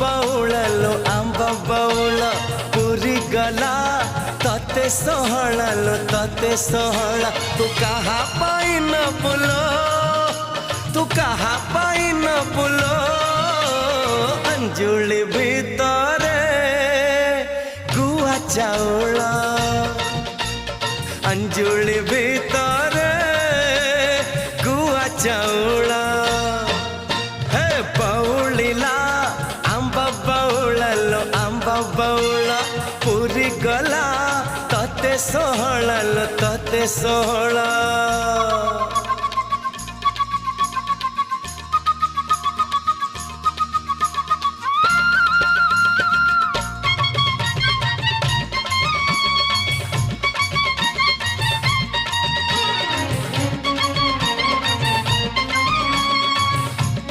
बौड़लो आंब बौल पूरी गला तते सोहळलो तते सोहळ तू कहा पाई न बुलो तू कहा पाई न बुलो अंजुली भीतरे गुआ चाउल अंजुली भीतरे गुआ चाउल हे बौलिला आंब बौड़लो आंब बौल पूरी गला तते सोहळलो तते सोहळ।